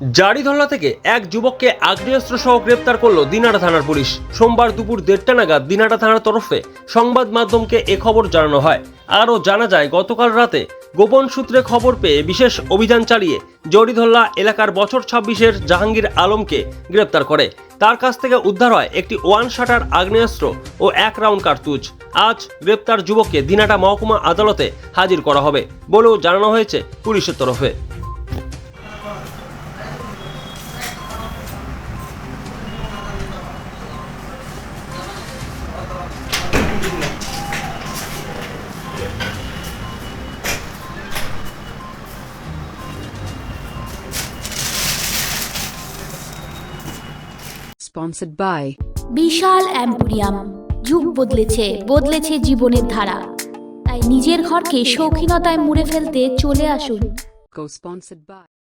জারিধল্লা থেকে এক যুবককে আগ্নেয়াস্ত্র সহ গ্রেপ্তার করল দিনাটা থানার পুলিশ। সোমবার দুপুর 1:30টা নাগাদ দিনাটা থানার তরফে সংবাদ মাধ্যমকে এ খবর জানানো হয়। আরও জানা যায়, গতকাল রাতে গোপন সূত্রে খবর পেয়ে বিশেষ অভিযান চালিয়ে জারিধল্লা এলাকার বছর 26-এর জাহাঙ্গীর আলমকে গ্রেপ্তার করে। তার কাছ থেকে উদ্ধার হয় একটি ওয়ান শাটার আগ্নেয়াস্ত্র ও 1 রাউন্ড কার্তুজ। আজ গ্রেপ্তার যুবককে দিনাটা মহকুমা আদালতে হাজির করা হবে বলেও জানানো হয়েছে পুলিশের তরফে। Sponsored by Bishal emporium. যুগ বদলেছে জীবনের ধারা। তাই নিজের ঘরকে শৌখিনতায় মুড়ে ফেলতে চলে আসুন। Co-sponsored by